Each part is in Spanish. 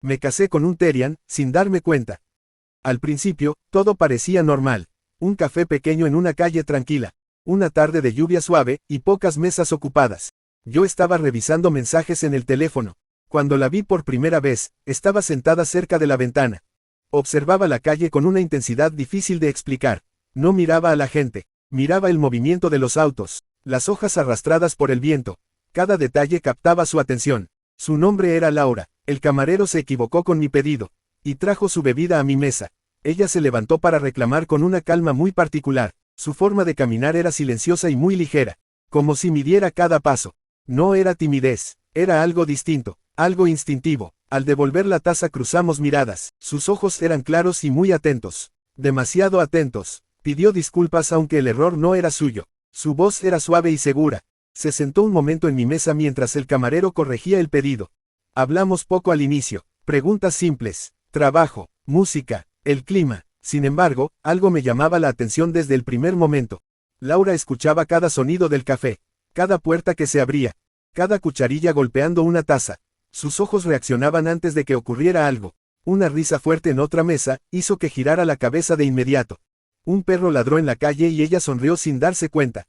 Me casé con un Terian, sin darme cuenta. Al principio, todo parecía normal. Un café pequeño en una calle tranquila. Una tarde de lluvia suave, y pocas mesas ocupadas. Yo estaba revisando mensajes en el teléfono. Cuando la vi por primera vez, estaba sentada cerca de la ventana. Observaba la calle con una intensidad difícil de explicar. No miraba a la gente. Miraba el movimiento de los autos, las hojas arrastradas por el viento. Cada detalle captaba su atención. Su nombre era Laura. El camarero se equivocó con mi pedido, y trajo su bebida a mi mesa. Ella se levantó para reclamar con una calma muy particular. Su forma de caminar era silenciosa y muy ligera, como si midiera cada paso. No era timidez, era algo distinto, algo instintivo. Al devolver la taza cruzamos miradas. Sus ojos eran claros y muy atentos. Demasiado atentos. Pidió disculpas aunque el error no era suyo. Su voz era suave y segura. Se sentó un momento en mi mesa mientras el camarero corregía el pedido. Hablamos poco al inicio. Preguntas simples. Trabajo, música, el clima. Sin embargo, algo me llamaba la atención desde el primer momento. Laura escuchaba cada sonido del café. Cada puerta que se abría. Cada cucharilla golpeando una taza. Sus ojos reaccionaban antes de que ocurriera algo. Una risa fuerte en otra mesa hizo que girara la cabeza de inmediato. Un perro ladró en la calle y ella sonrió sin darse cuenta.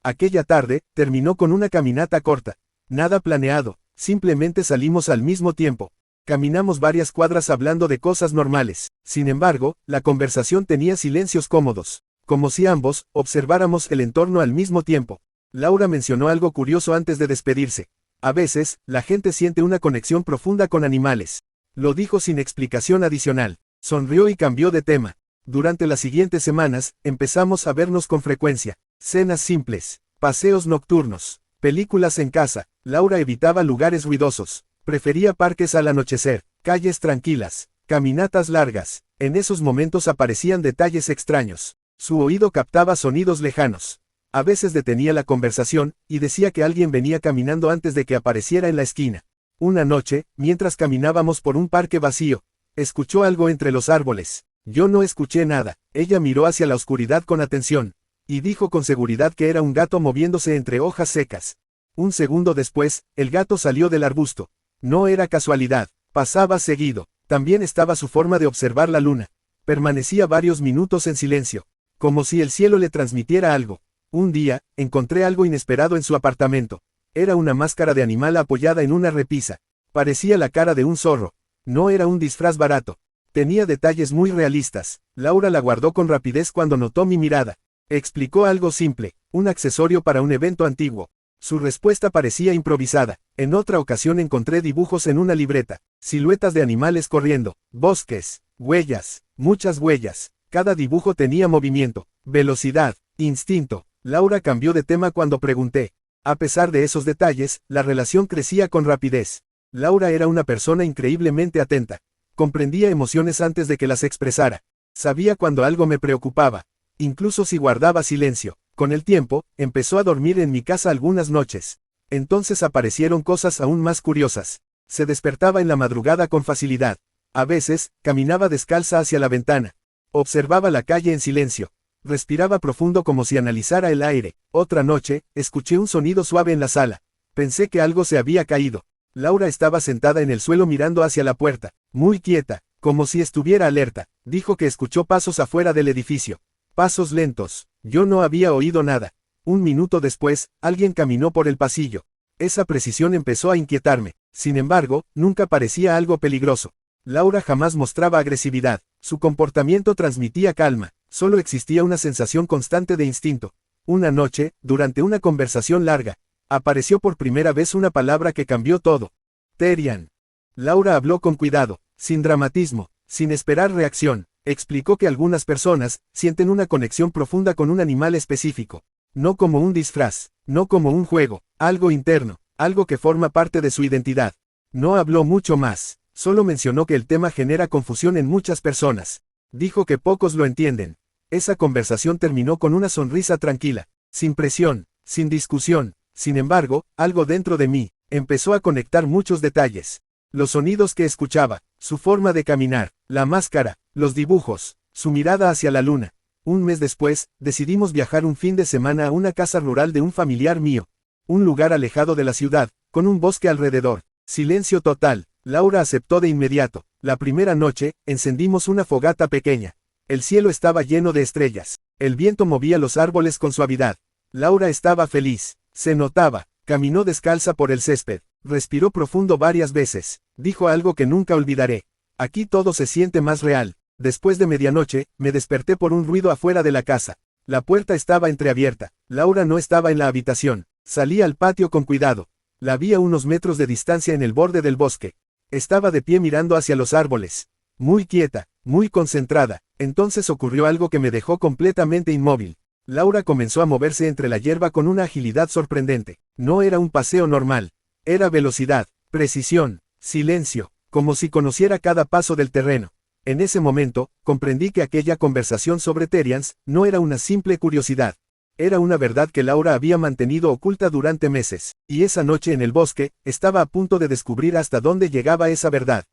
Aquella tarde, terminó con una caminata corta. Nada planeado, simplemente salimos al mismo tiempo. Caminamos varias cuadras hablando de cosas normales. Sin embargo, la conversación tenía silencios cómodos, como si ambos observáramos el entorno al mismo tiempo. Laura mencionó algo curioso antes de despedirse. A veces, la gente siente una conexión profunda con animales. Lo dijo sin explicación adicional. Sonrió y cambió de tema. Durante las siguientes semanas, empezamos a vernos con frecuencia. Cenas simples, paseos nocturnos, películas en casa. Laura evitaba lugares ruidosos. Prefería parques al anochecer, calles tranquilas, caminatas largas. En esos momentos aparecían detalles extraños. Su oído captaba sonidos lejanos. A veces detenía la conversación, y decía que alguien venía caminando antes de que apareciera en la esquina. Una noche, mientras caminábamos por un parque vacío, escuchó algo entre los árboles. Yo no escuché nada. Ella miró hacia la oscuridad con atención, y dijo con seguridad que era un gato moviéndose entre hojas secas. Un segundo después, el gato salió del arbusto. No era casualidad, pasaba seguido. También estaba su forma de observar la luna. Permanecía varios minutos en silencio, como si el cielo le transmitiera algo. Un día, encontré algo inesperado en su apartamento. Era una máscara de animal apoyada en una repisa. Parecía la cara de un zorro. No era un disfraz barato. Tenía detalles muy realistas. Laura la guardó con rapidez cuando notó mi mirada. Explicó algo simple, un accesorio para un evento antiguo. Su respuesta parecía improvisada. En otra ocasión encontré dibujos en una libreta. Siluetas de animales corriendo, bosques, huellas, muchas huellas. Cada dibujo tenía movimiento, velocidad, instinto. Laura cambió de tema cuando pregunté. A pesar de esos detalles, la relación crecía con rapidez. Laura era una persona increíblemente atenta. Comprendía emociones antes de que las expresara. Sabía cuando algo me preocupaba, incluso si guardaba silencio. Con el tiempo, empezó a dormir en mi casa algunas noches. Entonces aparecieron cosas aún más curiosas. Se despertaba en la madrugada con facilidad. A veces, caminaba descalza hacia la ventana. Observaba la calle en silencio. Respiraba profundo como si analizara el aire. Otra noche, escuché un sonido suave en la sala. Pensé que algo se había caído. Laura estaba sentada en el suelo mirando hacia la puerta, muy quieta, como si estuviera alerta. Dijo que escuchó pasos afuera del edificio. Pasos lentos. Yo no había oído nada. Un minuto después, alguien caminó por el pasillo. Esa precisión empezó a inquietarme. Sin embargo, nunca parecía algo peligroso. Laura jamás mostraba agresividad. Su comportamiento transmitía calma. Solo existía una sensación constante de instinto. Una noche, durante una conversación larga, apareció por primera vez una palabra que cambió todo. Terian. Laura habló con cuidado, sin dramatismo, sin esperar reacción. Explicó que algunas personas sienten una conexión profunda con un animal específico. No como un disfraz, no como un juego, algo interno, algo que forma parte de su identidad. No habló mucho más, solo mencionó que el tema genera confusión en muchas personas. Dijo que pocos lo entienden. Esa conversación terminó con una sonrisa tranquila, sin presión, sin discusión. Sin embargo, algo dentro de mí empezó a conectar muchos detalles. Los sonidos que escuchaba, su forma de caminar, la máscara, los dibujos, su mirada hacia la luna. Un mes después, decidimos viajar un fin de semana a una casa rural de un familiar mío. Un lugar alejado de la ciudad, con un bosque alrededor. Silencio total. Laura aceptó de inmediato. La primera noche, encendimos una fogata pequeña. El cielo estaba lleno de estrellas. El viento movía los árboles con suavidad. Laura estaba feliz. Se notaba. Caminó descalza por el césped. Respiró profundo varias veces. Dijo algo que nunca olvidaré. Aquí todo se siente más real. Después de medianoche, me desperté por un ruido afuera de la casa. La puerta estaba entreabierta. Laura no estaba en la habitación. Salí al patio con cuidado. La vi a unos metros de distancia en el borde del bosque. Estaba de pie mirando hacia los árboles. Muy quieta, muy concentrada. Entonces ocurrió algo que me dejó completamente inmóvil. Laura comenzó a moverse entre la hierba con una agilidad sorprendente. No era un paseo normal. Era velocidad, precisión, silencio, como si conociera cada paso del terreno. En ese momento, comprendí que aquella conversación sobre Terrians no era una simple curiosidad. Era una verdad que Laura había mantenido oculta durante meses, y esa noche en el bosque, estaba a punto de descubrir hasta dónde llegaba esa verdad.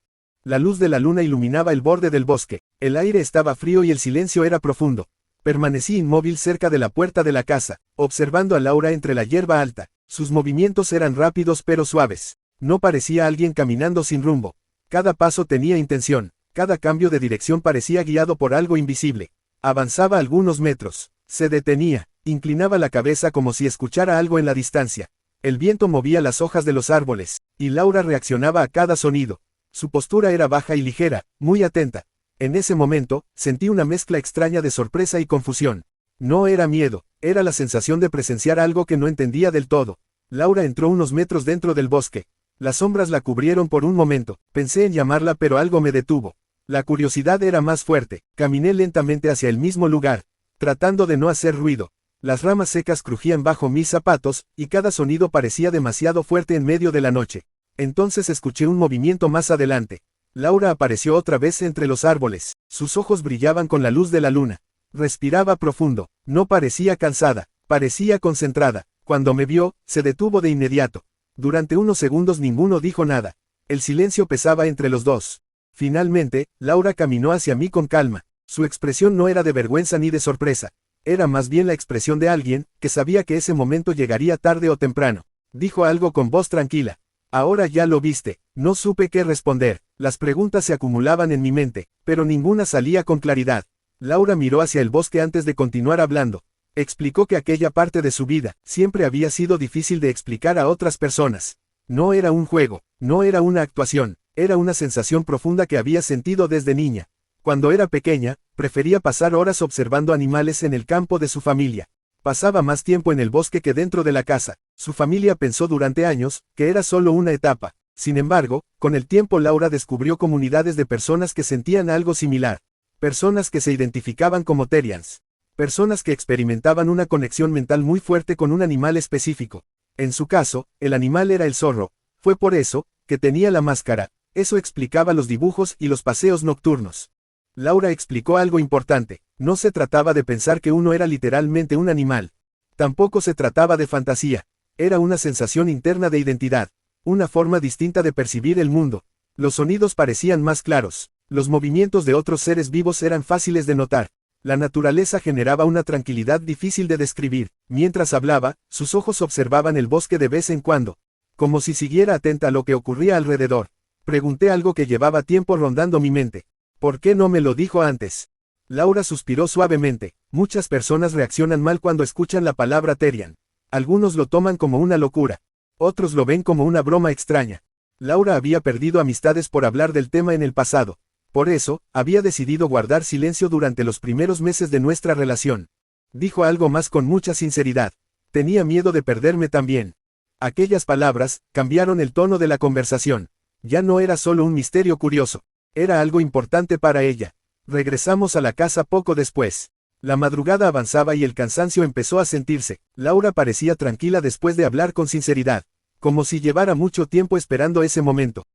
La luz de la luna iluminaba el borde del bosque, el aire estaba frío y el silencio era profundo. Permanecí inmóvil cerca de la puerta de la casa, observando a Laura entre la hierba alta. Sus movimientos eran rápidos pero suaves. No parecía alguien caminando sin rumbo. Cada paso tenía intención. Cada cambio de dirección parecía guiado por algo invisible. Avanzaba algunos metros. Se detenía. Inclinaba la cabeza como si escuchara algo en la distancia. El viento movía las hojas de los árboles, y Laura reaccionaba a cada sonido. Su postura era baja y ligera, muy atenta. En ese momento, sentí una mezcla extraña de sorpresa y confusión. No era miedo, era la sensación de presenciar algo que no entendía del todo. Laura entró unos metros dentro del bosque. Las sombras la cubrieron por un momento. Pensé en llamarla pero algo me detuvo. La curiosidad era más fuerte. Caminé lentamente hacia el mismo lugar, tratando de no hacer ruido. Las ramas secas crujían bajo mis zapatos, y cada sonido parecía demasiado fuerte en medio de la noche. Entonces escuché un movimiento más adelante. Laura apareció otra vez entre los árboles. Sus ojos brillaban con la luz de la luna. Respiraba profundo. No parecía cansada. Parecía concentrada. Cuando me vio, se detuvo de inmediato. Durante unos segundos ninguno dijo nada. El silencio pesaba entre los dos. Finalmente, Laura caminó hacia mí con calma. Su expresión no era de vergüenza ni de sorpresa. Era más bien la expresión de alguien que sabía que ese momento llegaría tarde o temprano. Dijo algo con voz tranquila. Ahora ya lo viste. No supe qué responder. Las preguntas se acumulaban en mi mente, pero ninguna salía con claridad. Laura miró hacia el bosque antes de continuar hablando. Explicó que aquella parte de su vida siempre había sido difícil de explicar a otras personas. No era un juego, no era una actuación, era una sensación profunda que había sentido desde niña. Cuando era pequeña, prefería pasar horas observando animales en el campo de su familia. Pasaba más tiempo en el bosque que dentro de la casa. Su familia pensó durante años que era solo una etapa. Sin embargo, con el tiempo Laura descubrió comunidades de personas que sentían algo similar. Personas que se identificaban como Terrians. Personas que experimentaban una conexión mental muy fuerte con un animal específico. En su caso, el animal era el zorro. Fue por eso que tenía la máscara. Eso explicaba los dibujos y los paseos nocturnos. Laura explicó algo importante. No se trataba de pensar que uno era literalmente un animal. Tampoco se trataba de fantasía. Era una sensación interna de identidad. Una forma distinta de percibir el mundo. Los sonidos parecían más claros. Los movimientos de otros seres vivos eran fáciles de notar. La naturaleza generaba una tranquilidad difícil de describir. Mientras hablaba, sus ojos observaban el bosque de vez en cuando. Como si siguiera atenta a lo que ocurría alrededor. Pregunté algo que llevaba tiempo rondando mi mente. ¿Por qué no me lo dijo antes? Laura suspiró suavemente. Muchas personas reaccionan mal cuando escuchan la palabra Terrian. Algunos lo toman como una locura. Otros lo ven como una broma extraña. Laura había perdido amistades por hablar del tema en el pasado. Por eso, había decidido guardar silencio durante los primeros meses de nuestra relación. Dijo algo más con mucha sinceridad. Tenía miedo de perderme también. Aquellas palabras cambiaron el tono de la conversación. Ya no era solo un misterio curioso. Era algo importante para ella. Regresamos a la casa poco después. La madrugada avanzaba y el cansancio empezó a sentirse. Laura parecía tranquila después de hablar con sinceridad. Como si llevara mucho tiempo esperando ese momento.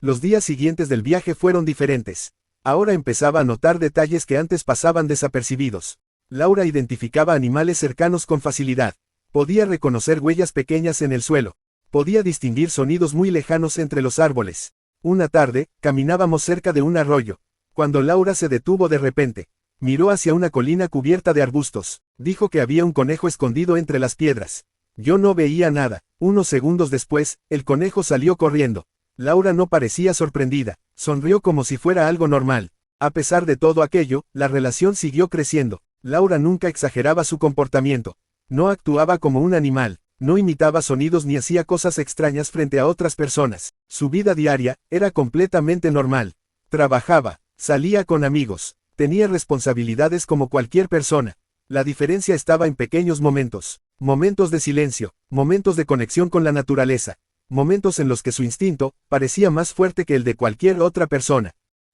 Los días siguientes del viaje fueron diferentes. Ahora empezaba a notar detalles que antes pasaban desapercibidos. Laura identificaba animales cercanos con facilidad. Podía reconocer huellas pequeñas en el suelo. Podía distinguir sonidos muy lejanos entre los árboles. Una tarde, caminábamos cerca de un arroyo. Cuando Laura se detuvo de repente, miró hacia una colina cubierta de arbustos. Dijo que había un conejo escondido entre las piedras. Yo no veía nada. Unos segundos después, el conejo salió corriendo. Laura no parecía sorprendida, sonrió como si fuera algo normal. A pesar de todo aquello, la relación siguió creciendo. Laura nunca exageraba su comportamiento. No actuaba como un animal, no imitaba sonidos ni hacía cosas extrañas frente a otras personas. Su vida diaria era completamente normal. Trabajaba, salía con amigos, tenía responsabilidades como cualquier persona. La diferencia estaba en pequeños momentos, momentos de silencio, momentos de conexión con la naturaleza, momentos en los que su instinto parecía más fuerte que el de cualquier otra persona.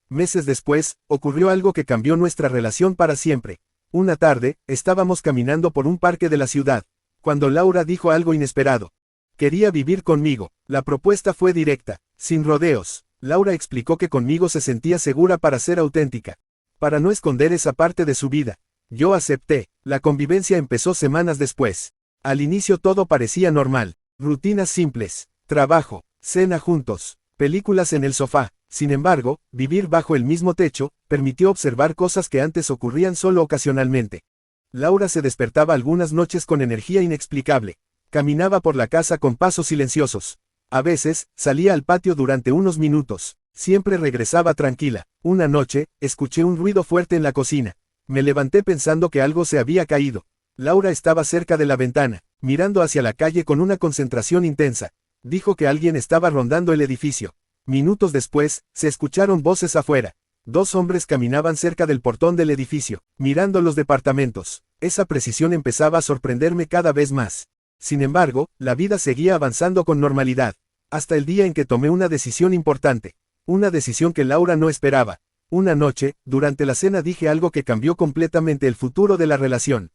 Meses después, ocurrió algo que cambió nuestra relación para siempre. Una tarde, estábamos caminando por un parque de la ciudad, cuando Laura dijo algo inesperado. Quería vivir conmigo. La propuesta fue directa, sin rodeos. Laura explicó que conmigo se sentía segura para ser auténtica, para no esconder esa parte de su vida. Yo acepté. La convivencia empezó semanas después. Al inicio todo parecía normal, rutinas simples, trabajo, cena juntos, películas en el sofá. Sin embargo, vivir bajo el mismo techo permitió observar cosas que antes ocurrían solo ocasionalmente. Laura se despertaba algunas noches con energía inexplicable. Caminaba por la casa con pasos silenciosos. A veces, salía al patio durante unos minutos. Siempre regresaba tranquila. Una noche, escuché un ruido fuerte en la cocina. Me levanté pensando que algo se había caído. Laura estaba cerca de la ventana, mirando hacia la calle con una concentración intensa. Dijo que alguien estaba rondando el edificio. Minutos después, se escucharon voces afuera. 2 hombres caminaban cerca del portón del edificio, mirando los departamentos. Esa precisión empezaba a sorprenderme cada vez más. Sin embargo, la vida seguía avanzando con normalidad, hasta el día en que tomé una decisión importante. Una decisión que Laura no esperaba. Una noche, durante la cena dije algo que cambió completamente el futuro de la relación.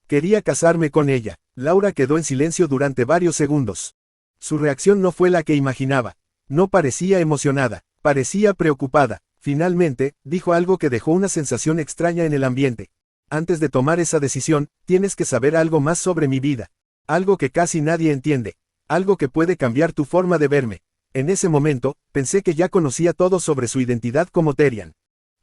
Quería casarme con ella. Laura quedó en silencio durante varios segundos. Su reacción no fue la que imaginaba. No parecía emocionada, parecía preocupada. Finalmente, dijo algo que dejó una sensación extraña en el ambiente. Antes de tomar esa decisión, tienes que saber algo más sobre mi vida. Algo que casi nadie entiende. Algo que puede cambiar tu forma de verme. En ese momento, pensé que ya conocía todo sobre su identidad como Terian.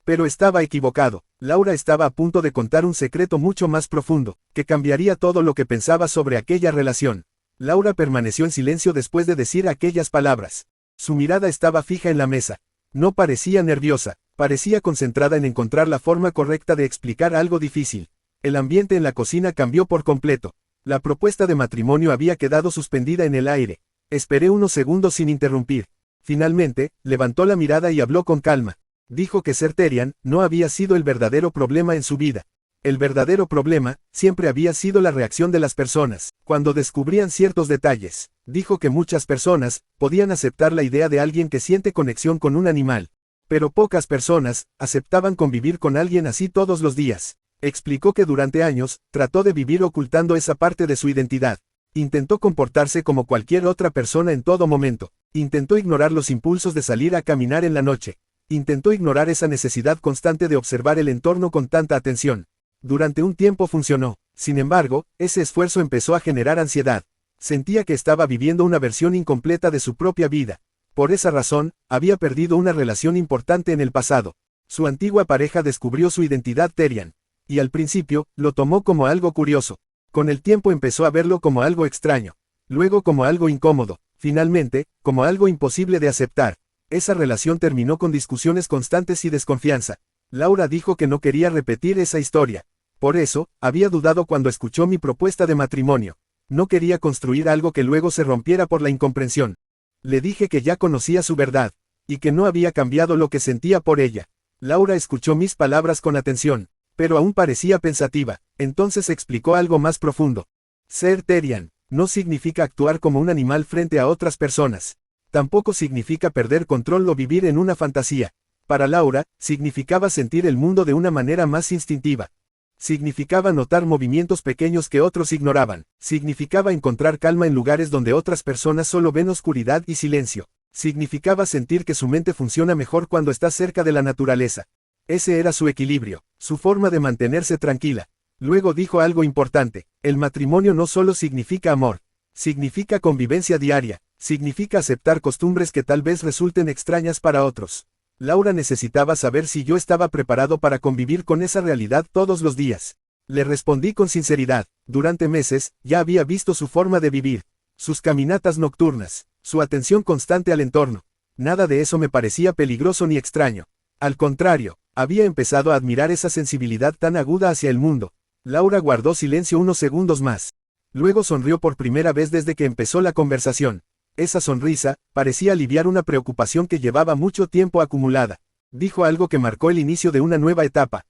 Pero estaba equivocado. Laura estaba a punto de contar un secreto mucho más profundo, que cambiaría todo lo que pensaba sobre aquella relación. Laura permaneció en silencio después de decir aquellas palabras. Su mirada estaba fija en la mesa. No parecía nerviosa, parecía concentrada en encontrar la forma correcta de explicar algo difícil. El ambiente en la cocina cambió por completo. La propuesta de matrimonio había quedado suspendida en el aire. Esperé unos segundos sin interrumpir. Finalmente, levantó la mirada y habló con calma. Dijo que ser Terian no había sido el verdadero problema en su vida. El verdadero problema siempre había sido la reacción de las personas, cuando descubrían ciertos detalles. Dijo que muchas personas podían aceptar la idea de alguien que siente conexión con un animal, pero pocas personas aceptaban convivir con alguien así todos los días. Explicó que durante años trató de vivir ocultando esa parte de su identidad. Intentó comportarse como cualquier otra persona en todo momento. Intentó ignorar los impulsos de salir a caminar en la noche. Intentó ignorar esa necesidad constante de observar el entorno con tanta atención. Durante un tiempo funcionó. Sin embargo, ese esfuerzo empezó a generar ansiedad. Sentía que estaba viviendo una versión incompleta de su propia vida. Por esa razón, había perdido una relación importante en el pasado. Su antigua pareja descubrió su identidad Terian. Y al principio, lo tomó como algo curioso. Con el tiempo empezó a verlo como algo extraño. Luego como algo incómodo. Finalmente, como algo imposible de aceptar. Esa relación terminó con discusiones constantes y desconfianza. Laura dijo que no quería repetir esa historia. Por eso, había dudado cuando escuchó mi propuesta de matrimonio. No quería construir algo que luego se rompiera por la incomprensión. Le dije que ya conocía su verdad, y que no había cambiado lo que sentía por ella. Laura escuchó mis palabras con atención, pero aún parecía pensativa. Entonces explicó algo más profundo. Ser Terian no significa actuar como un animal frente a otras personas. Tampoco significa perder control o vivir en una fantasía. Para Laura, significaba sentir el mundo de una manera más instintiva. Significaba notar movimientos pequeños que otros ignoraban. Significaba encontrar calma en lugares donde otras personas solo ven oscuridad y silencio. Significaba sentir que su mente funciona mejor cuando está cerca de la naturaleza. Ese era su equilibrio, su forma de mantenerse tranquila. Luego dijo algo importante. El matrimonio no solo significa amor. Significa convivencia diaria. Significa aceptar costumbres que tal vez resulten extrañas para otros. Laura necesitaba saber si yo estaba preparado para convivir con esa realidad todos los días. Le respondí con sinceridad. Durante meses, ya había visto su forma de vivir. Sus caminatas nocturnas. Su atención constante al entorno. Nada de eso me parecía peligroso ni extraño. Al contrario, había empezado a admirar esa sensibilidad tan aguda hacia el mundo. Laura guardó silencio unos segundos más. Luego sonrió por primera vez desde que empezó la conversación. Esa sonrisa parecía aliviar una preocupación que llevaba mucho tiempo acumulada. Dijo algo que marcó el inicio de una nueva etapa.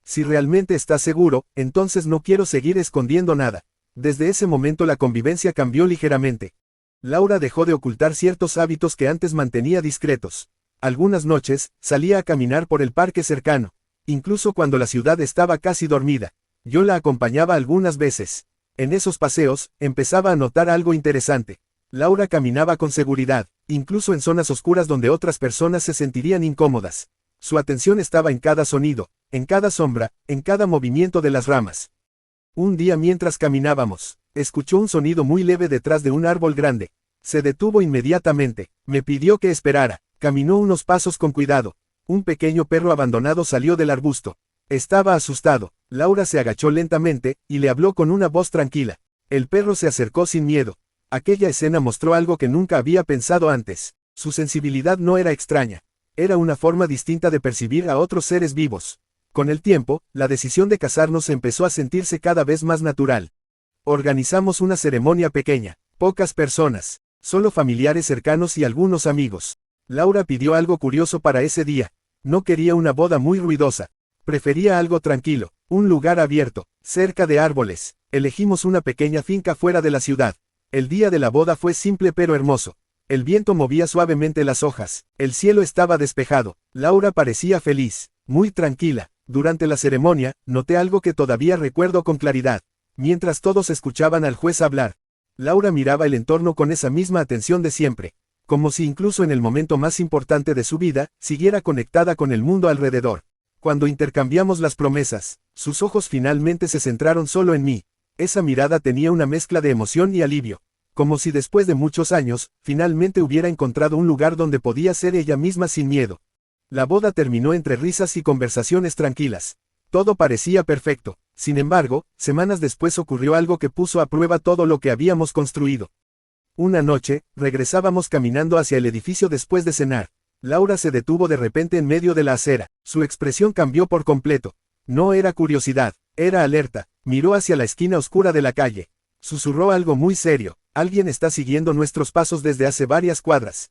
Si realmente estás seguro, entonces no quiero seguir escondiendo nada. Desde ese momento la convivencia cambió ligeramente. Laura dejó de ocultar ciertos hábitos que antes mantenía discretos. Algunas noches, salía a caminar por el parque cercano. Incluso cuando la ciudad estaba casi dormida. Yo la acompañaba algunas veces. En esos paseos, empezaba a notar algo interesante. Laura caminaba con seguridad, incluso en zonas oscuras donde otras personas se sentirían incómodas. Su atención estaba en cada sonido, en cada sombra, en cada movimiento de las ramas. Un día mientras caminábamos, escuchó un sonido muy leve detrás de un árbol grande. Se detuvo inmediatamente, me pidió que esperara, caminó unos pasos con cuidado. Un pequeño perro abandonado salió del arbusto. Estaba asustado. Laura se agachó lentamente, y le habló con una voz tranquila. El perro se acercó sin miedo. Aquella escena mostró algo que nunca había pensado antes. Su sensibilidad no era extraña. Era una forma distinta de percibir a otros seres vivos. Con el tiempo, la decisión de casarnos empezó a sentirse cada vez más natural. Organizamos una ceremonia pequeña. Pocas personas. Solo familiares cercanos y algunos amigos. Laura pidió algo curioso para ese día. No quería una boda muy ruidosa. Prefería algo tranquilo, un lugar abierto, cerca de árboles. Elegimos una pequeña finca fuera de la ciudad. El día de la boda fue simple pero hermoso. El viento movía suavemente las hojas, el cielo estaba despejado. Laura parecía feliz, muy tranquila. Durante la ceremonia, noté algo que todavía recuerdo con claridad. Mientras todos escuchaban al juez hablar, Laura miraba el entorno con esa misma atención de siempre, como si incluso en el momento más importante de su vida, siguiera conectada con el mundo alrededor. Cuando intercambiamos las promesas, sus ojos finalmente se centraron solo en mí. Esa mirada tenía una mezcla de emoción y alivio, como si después de muchos años, finalmente hubiera encontrado un lugar donde podía ser ella misma sin miedo. La boda terminó entre risas y conversaciones tranquilas. Todo parecía perfecto. Sin embargo, semanas después ocurrió algo que puso a prueba todo lo que habíamos construido. Una noche, regresábamos caminando hacia el edificio después de cenar. Laura se detuvo de repente en medio de la acera. Su expresión cambió por completo. No era curiosidad, era alerta. Miró hacia la esquina oscura de la calle. Susurró algo muy serio. Alguien está siguiendo nuestros pasos desde hace varias cuadras.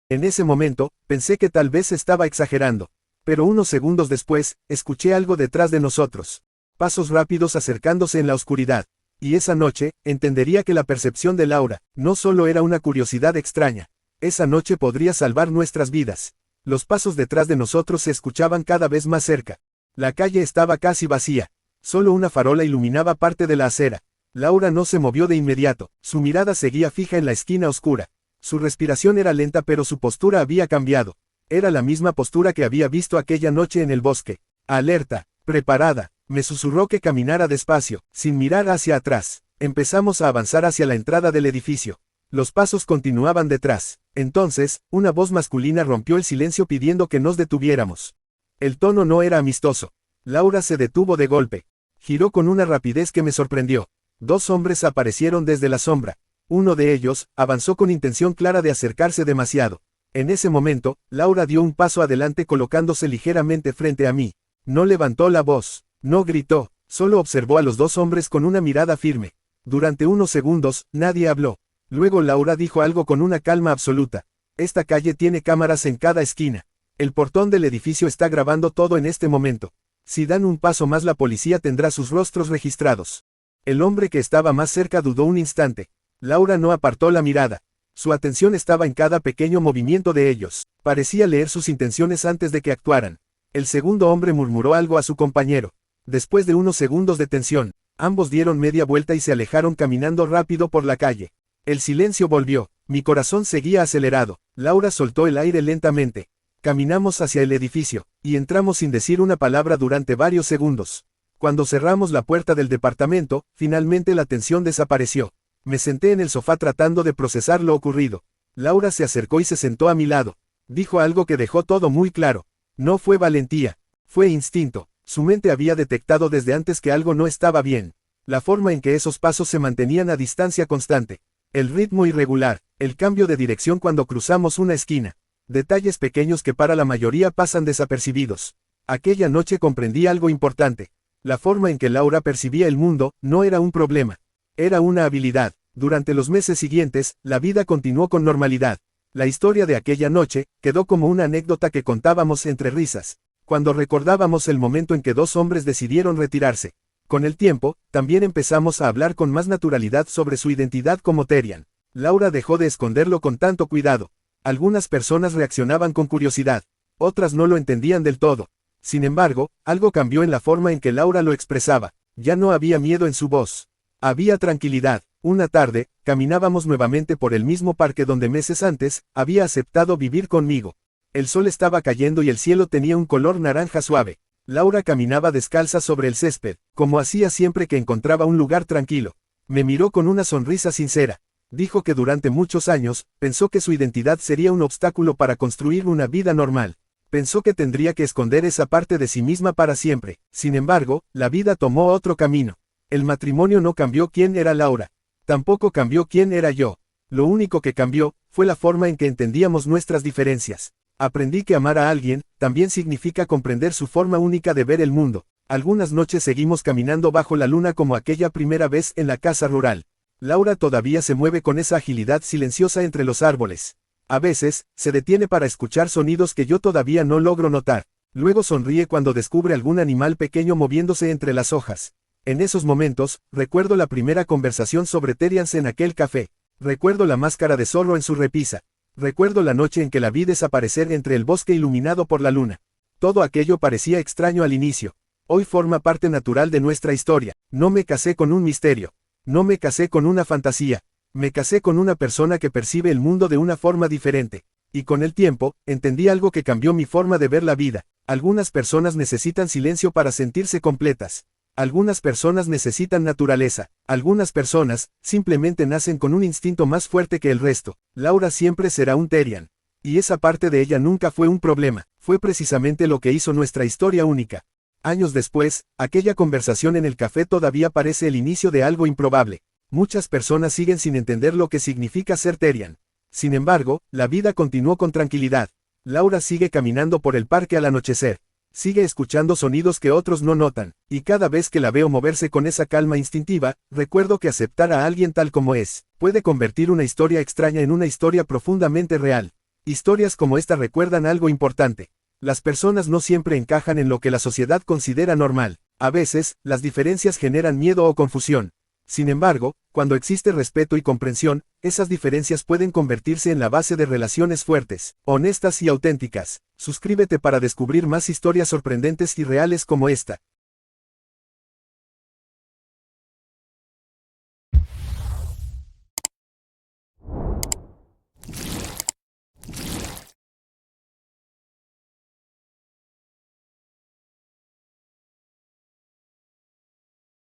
En ese momento, pensé que tal vez estaba exagerando. Pero unos segundos después, escuché algo detrás de nosotros. Pasos rápidos acercándose en la oscuridad. Y esa noche, entendería que la percepción de Laura, no solo era una curiosidad extraña. Esa noche podría salvar nuestras vidas. Los pasos detrás de nosotros se escuchaban cada vez más cerca. La calle estaba casi vacía. Solo una farola iluminaba parte de la acera. Laura no se movió de inmediato. Su mirada seguía fija en la esquina oscura. Su respiración era lenta pero su postura había cambiado. Era la misma postura que había visto aquella noche en el bosque. Alerta, preparada. Me susurró que caminara despacio, sin mirar hacia atrás. Empezamos a avanzar hacia la entrada del edificio. Los pasos continuaban detrás. Entonces, una voz masculina rompió el silencio pidiendo que nos detuviéramos. El tono no era amistoso. Laura se detuvo de golpe. Giró con una rapidez que me sorprendió. Dos hombres aparecieron desde la sombra. Uno de ellos, avanzó con intención clara de acercarse demasiado. En ese momento, Laura dio un paso adelante colocándose ligeramente frente a mí. No levantó la voz, no gritó, solo observó a los dos hombres con una mirada firme. Durante unos segundos, nadie habló. Luego Laura dijo algo con una calma absoluta. Esta calle tiene cámaras en cada esquina. El portón del edificio está grabando todo en este momento. Si dan un paso más la policía tendrá sus rostros registrados. El hombre que estaba más cerca dudó un instante. Laura no apartó la mirada. Su atención estaba en cada pequeño movimiento de ellos. Parecía leer sus intenciones antes de que actuaran. El segundo hombre murmuró algo a su compañero. Después de unos segundos de tensión, ambos dieron media vuelta y se alejaron caminando rápido por la calle. El silencio volvió. Mi corazón seguía acelerado. Laura soltó el aire lentamente. Caminamos hacia el edificio, y entramos sin decir una palabra durante varios segundos. Cuando cerramos la puerta del departamento, finalmente la tensión desapareció. Me senté en el sofá tratando de procesar lo ocurrido. Laura se acercó y se sentó a mi lado. Dijo algo que dejó todo muy claro. No fue valentía, fue instinto. Su mente había detectado desde antes que algo no estaba bien. La forma en que esos pasos se mantenían a distancia constante. El ritmo irregular, el cambio de dirección cuando cruzamos una esquina. Detalles pequeños que para la mayoría pasan desapercibidos. Aquella noche comprendí algo importante. La forma en que Laura percibía el mundo no era un problema. Era una habilidad. Durante los meses siguientes, la vida continuó con normalidad. La historia de aquella noche quedó como una anécdota que contábamos entre risas, cuando recordábamos el momento en que dos hombres decidieron retirarse. Con el tiempo, también empezamos a hablar con más naturalidad sobre su identidad como Therian. Laura dejó de esconderlo con tanto cuidado. Algunas personas reaccionaban con curiosidad, otras no lo entendían del todo. Sin embargo, algo cambió en la forma en que Laura lo expresaba. Ya no había miedo en su voz. Había tranquilidad. Una tarde, caminábamos nuevamente por el mismo parque donde meses antes, había aceptado vivir conmigo. El sol estaba cayendo y el cielo tenía un color naranja suave. Laura caminaba descalza sobre el césped, como hacía siempre que encontraba un lugar tranquilo. Me miró con una sonrisa sincera. Dijo que durante muchos años, pensó que su identidad sería un obstáculo para construir una vida normal. Pensó que tendría que esconder esa parte de sí misma para siempre. Sin embargo, la vida tomó otro camino. El matrimonio no cambió quién era Laura. Tampoco cambió quién era yo. Lo único que cambió, fue la forma en que entendíamos nuestras diferencias. Aprendí que amar a alguien, también significa comprender su forma única de ver el mundo. Algunas noches seguimos caminando bajo la luna como aquella primera vez en la casa rural. Laura todavía se mueve con esa agilidad silenciosa entre los árboles. A veces, se detiene para escuchar sonidos que yo todavía no logro notar. Luego sonríe cuando descubre algún animal pequeño moviéndose entre las hojas. En esos momentos, recuerdo la primera conversación sobre Therian en aquel café. Recuerdo la máscara de zorro en su repisa. Recuerdo la noche en que la vi desaparecer entre el bosque iluminado por la luna. Todo aquello parecía extraño al inicio. Hoy forma parte natural de nuestra historia. No me casé con un misterio. No me casé con una fantasía. Me casé con una persona que percibe el mundo de una forma diferente. Y con el tiempo, entendí algo que cambió mi forma de ver la vida. Algunas personas necesitan silencio para sentirse completas. Algunas personas necesitan naturaleza. Algunas personas, simplemente nacen con un instinto más fuerte que el resto. Laura siempre será un Therian. Y esa parte de ella nunca fue un problema. Fue precisamente lo que hizo nuestra historia única. Años después, aquella conversación en el café todavía parece el inicio de algo improbable. Muchas personas siguen sin entender lo que significa ser Therian. Sin embargo, la vida continuó con tranquilidad. Laura sigue caminando por el parque al anochecer. Sigue escuchando sonidos que otros no notan, y cada vez que la veo moverse con esa calma instintiva, recuerdo que aceptar a alguien tal como es, puede convertir una historia extraña en una historia profundamente real. Historias como esta recuerdan algo importante. Las personas no siempre encajan en lo que la sociedad considera normal. A veces, las diferencias generan miedo o confusión. Sin embargo, cuando existe respeto y comprensión, esas diferencias pueden convertirse en la base de relaciones fuertes, honestas y auténticas. Suscríbete para descubrir más historias sorprendentes y reales como esta.